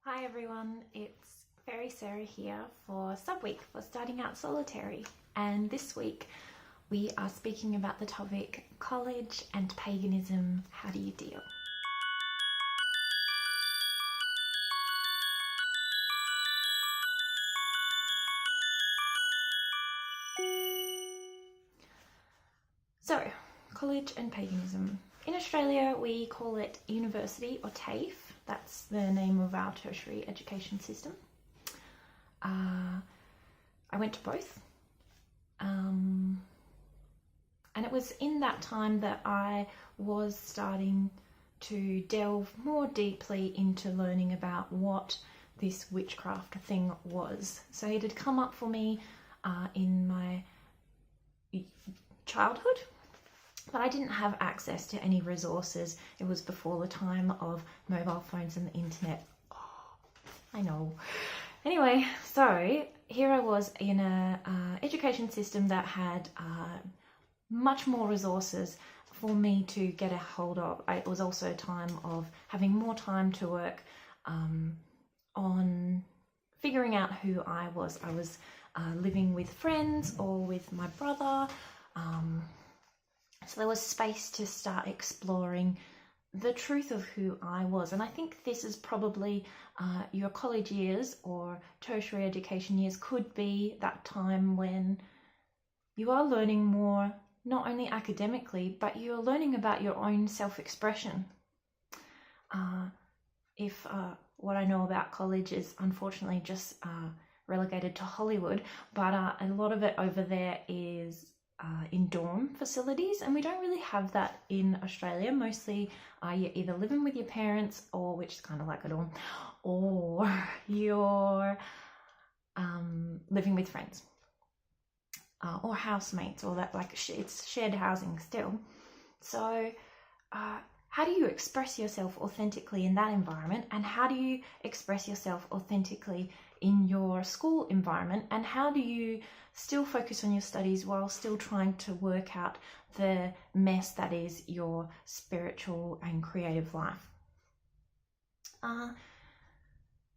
Hi everyone, it's Faerie Sarah here for Subweek for Starting Out Solitary, and this week we are speaking about the topic college and paganism. How do you deal? So, college and paganism. In Australia we call it university or TAFE. That's the name of our tertiary education system. I went to both. And it was in that time that I was starting to delve more deeply into learning about what this witchcraft thing was. So it had come up for me in my childhood, but I didn't have access to any resources. It was before the time of mobile phones and the internet. Oh, I know. Anyway, so here I was in a education system that had much more resources for me to get a hold of. It was also a time of having more time to work on figuring out who I was. I was living with friends or with my brother. So there was space to start exploring the truth of who I was. And I think this is probably your college years or tertiary education years could be that time when you are learning more, not only academically, but you're learning about your own self-expression. If what I know about college is unfortunately just relegated to Hollywood, but a lot of it over there is in dorm facilities, and we don't really have that in Australia. Mostly you're either living with your parents, or which is kind of like a dorm, or you're living with friends or housemates, or that, like, it's shared housing still. So how do you express yourself authentically in that environment, and how do you express yourself authentically in your school environment, and how do you still focus on your studies while still trying to work out the mess that is your spiritual and creative life?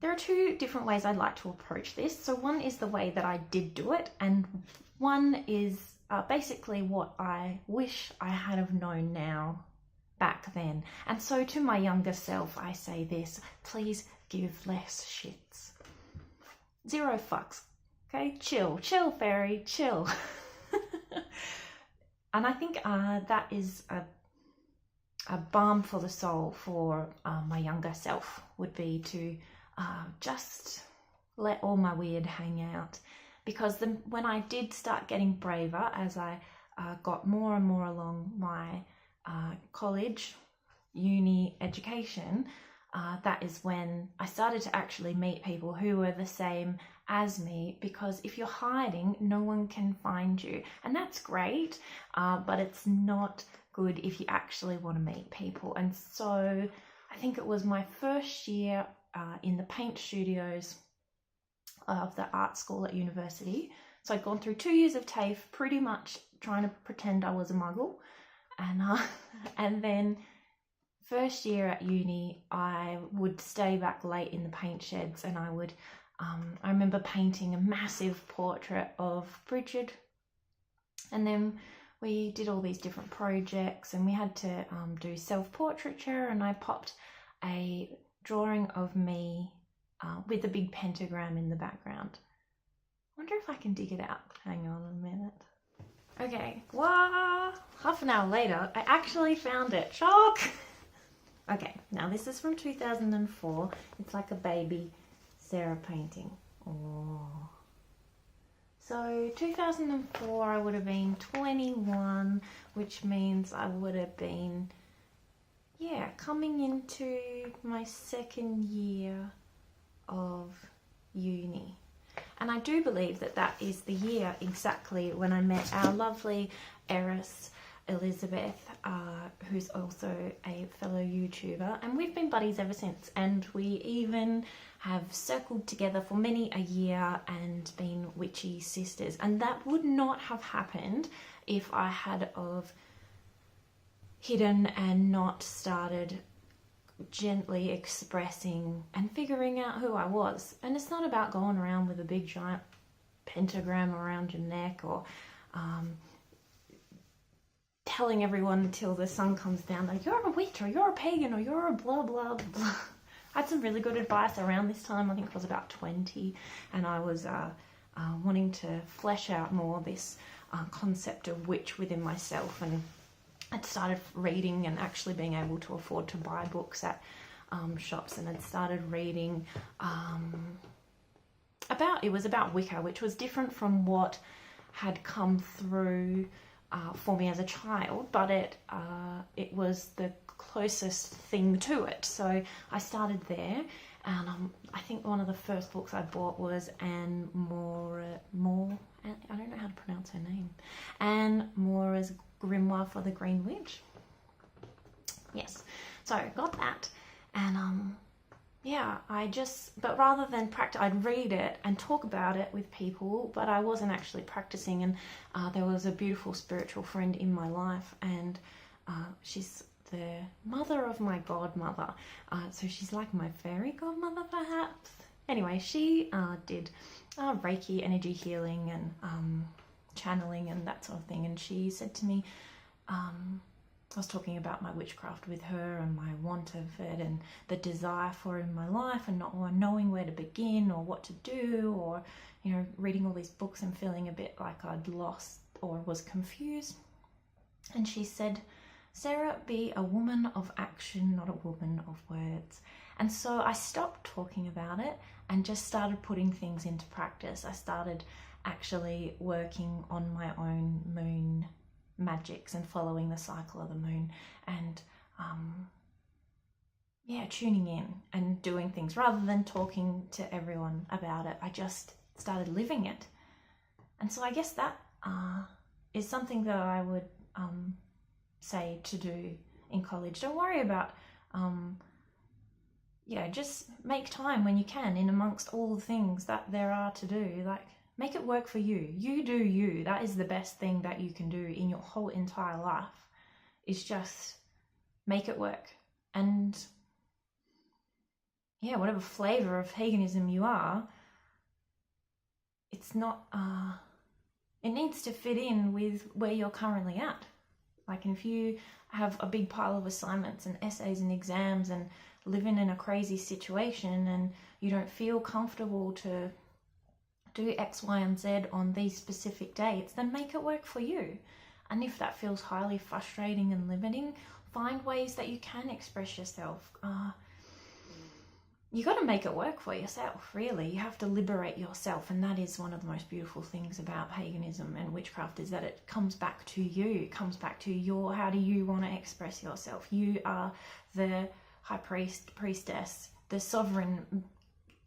There are two different ways I'd like to approach this. So one is the way that I did do it, and one is basically what I wish I had have known now back then. And so to my younger self, I say this: please give less shits. Zero fucks. Okay, chill, Fairy, chill. And I think that is a balm for the soul for my younger self, would be to just let all my weird hang out. Because when I did start getting braver, as I got more and more along my college, uni education, that is when I started to actually meet people who were the same as me, because if you're hiding, no one can find you. And that's great, but it's not good if you actually want to meet people. And so I think it was my first year in the paint studios of the art school at university. So I'd gone through 2 years of TAFE, pretty much trying to pretend I was a muggle. And then first year at uni, I would stay back late in the paint sheds, and I would, I remember painting a massive portrait of Bridget, and then we did all these different projects, and we had to do self-portraiture, and I popped a drawing of me with a big pentagram in the background. I wonder if I can dig it out. Hang on a minute. Okay, well, half an hour later, I actually found it. Shock! Okay, now this is from 2004. It's like a baby Sarah painting. Oh. So 2004, I would have been 21, which means I would have been, yeah, coming into my second year of uni. And I do believe that that is the year exactly when I met our lovely heiress, Elizabeth, who's also a fellow YouTuber, and we've been buddies ever since, and we even have circled together for many a year and been witchy sisters. And that would not have happened if I had of hidden and not started gently expressing and figuring out who I was. And it's not about going around with a big giant pentagram around your neck or telling everyone until the sun comes down like you're a witch or you're a pagan or you're a blah blah blah. I had some really good advice around this time. I think I was about 20, and I was wanting to flesh out more this concept of witch within myself, and I'd started reading and actually being able to afford to buy books at shops, and I'd started reading about Wicca, which was different from what had come through for me as a child, but it was the closest thing to it. So I started there, and I think one of the first books I bought was Anne Moore, I don't know how to pronounce her name, Anne Moore's Grimoire for the Green Witch. Yes, so I got that, and but rather than practice, I'd read it and talk about it with people, but I wasn't actually practicing. And there was a beautiful spiritual friend in my life, and she's the mother of my godmother, so she's like my fairy godmother perhaps. Anyway, she did Reiki, energy healing, and channeling and that sort of thing, and she said to me, I was talking about my witchcraft with her and my want of it and the desire for it in my life, and not knowing where to begin or what to do, or reading all these books and feeling a bit like I'd lost or was confused. And she said, Sarah, be a woman of action, not a woman of words. And so I stopped talking about it and just started putting things into practice. I started actually working on my own moon magics and following the cycle of the moon, and tuning in and doing things rather than talking to everyone about it. I just started living it. And so I guess that is something that I would say to do in college. Don't worry about just make time when you can in amongst all the things that there are to do. Like, make it work for you. You do you. That is the best thing that you can do in your whole entire life, is just make it work. And whatever flavor of paganism you are, it's not, it needs to fit in with where you're currently at. Like, if you have a big pile of assignments and essays and exams and living in a crazy situation and you don't feel comfortable to do X, Y, and Z on these specific dates, then make it work for you. And if that feels highly frustrating and limiting, find ways that you can express yourself. You got to make it work for yourself, really. You have to liberate yourself, and that is one of the most beautiful things about paganism and witchcraft, is that it comes back to you. It comes back to how do you want to express yourself? You are the high priest, priestess, the sovereign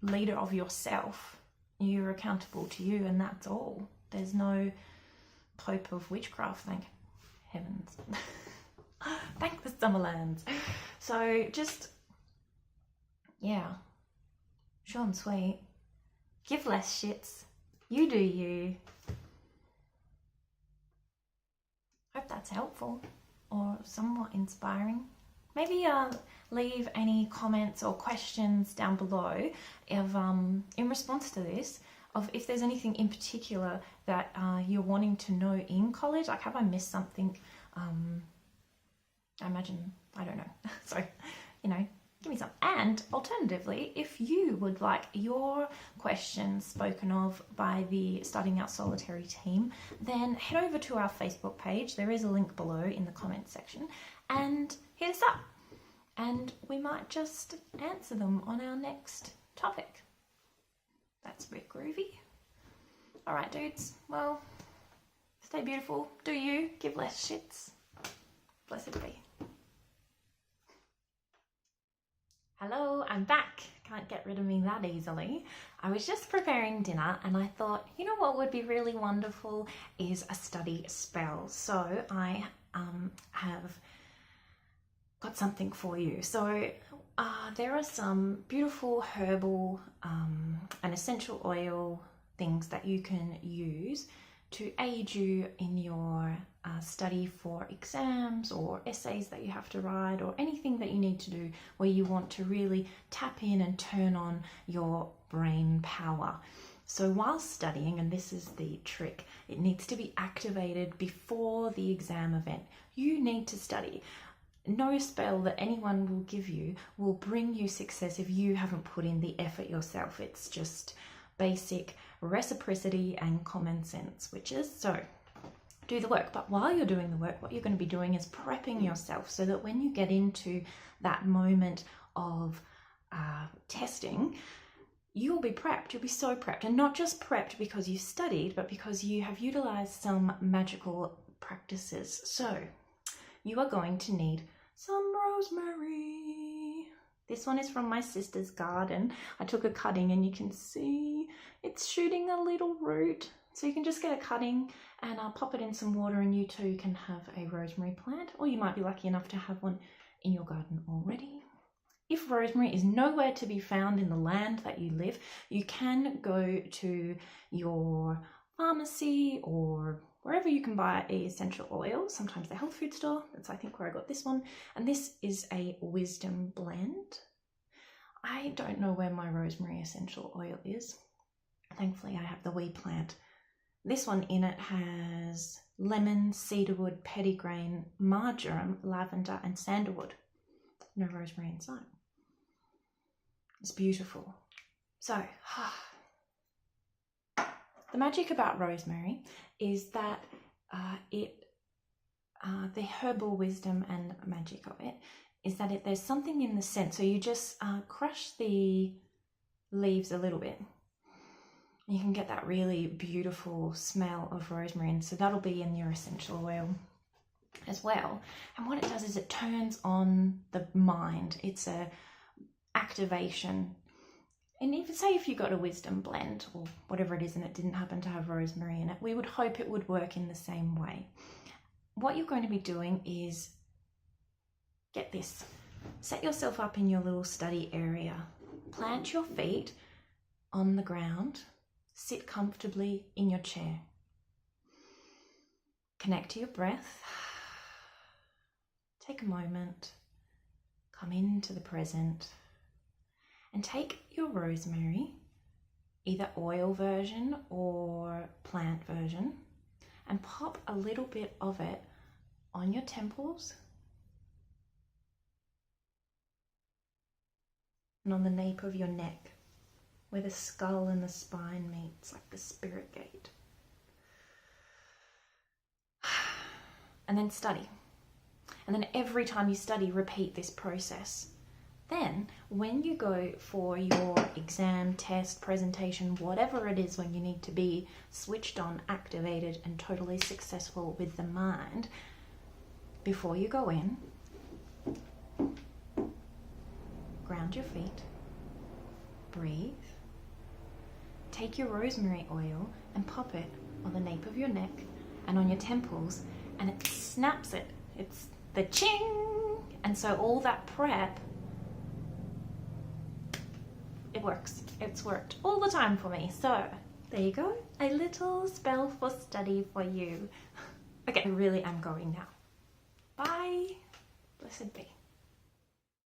leader of yourself. You're accountable to you, and that's all. There's no Pope of witchcraft, thank heavens. Thank the Summerlands. So just, short and sweet. Give less shits. You do you. Hope that's helpful or somewhat inspiring. Maybe leave any comments or questions down below in response to this, of if there's anything in particular that you're wanting to know in college. Like, have I missed something? I imagine, I don't know. So, give me some. And alternatively, if you would like your questions spoken of by the Starting Out Solitary team, then head over to our Facebook page. There is a link below in the comments section, and hit us up. And we might just answer them on our next topic. That's a bit groovy. All right, dudes. Well, stay beautiful. Do you. Give less shits. Blessed be. Hello, I'm back. Can't get rid of me that easily. I was just preparing dinner and I thought, you know what would be really wonderful is a study spell. So I have got something for you. So there are some beautiful herbal and essential oil things that you can use to aid you in your study for exams or essays that you have to write, or anything that you need to do where you want to really tap in and turn on your brain power. So while studying, and this is the trick, it needs to be activated before the exam event. You need to study. No spell that anyone will give you will bring you success if you haven't put in the effort yourself. It's just basic reciprocity and common sense, which is so do the work. But while you're doing the work, what you're going to be doing is prepping yourself so that when you get into that moment of testing, you'll be prepped. You'll be so prepped, and not just prepped because you studied, but because you have utilized some magical practices. So you are going to need some rosemary. This one is from my sister's garden. I took a cutting and you can see it's shooting a little root. So you can just get a cutting and pop it in some water, and you too can have a rosemary plant, or you might be lucky enough to have one in your garden already. If rosemary is nowhere to be found in the land that you live, you can go to your pharmacy or wherever you can buy a essential oil, sometimes the health food store. That's, I think, where I got this one. And this is a wisdom blend. I don't know where my rosemary essential oil is. Thankfully, I have the wee plant. This one in it has lemon, cedarwood, petitgrain, marjoram, lavender, and sandalwood. No rosemary inside. It's beautiful. So, the magic about rosemary is that the herbal wisdom and magic of it is that there's something in the scent. So you just crush the leaves a little bit. You can get that really beautiful smell of rosemary, and so that'll be in your essential oil as well. And what it does is it turns on the mind. It's a activation. And even say if you got a wisdom blend or whatever it is and it didn't happen to have rosemary in it, we would hope it would work in the same way. What you're going to be doing is, get this, set yourself up in your little study area, plant your feet on the ground, sit comfortably in your chair, connect to your breath, take a moment, come into the present, and take your rosemary, either oil version or plant version, and pop a little bit of it on your temples and on the nape of your neck, where the skull and the spine meets, like the spirit gate. And then study. And then every time you study, repeat this process. Then, when you go for your exam, test, presentation, whatever it is, when you need to be switched on, activated, and totally successful with the mind, before you go in, ground your feet, breathe, take your rosemary oil and pop it on the nape of your neck and on your temples, and it snaps it. It's the ching! And so all that prep, it works. It's worked all the time for me. So there you go, a little spell for study for you. Okay, I really am going now. Bye. Blessed be.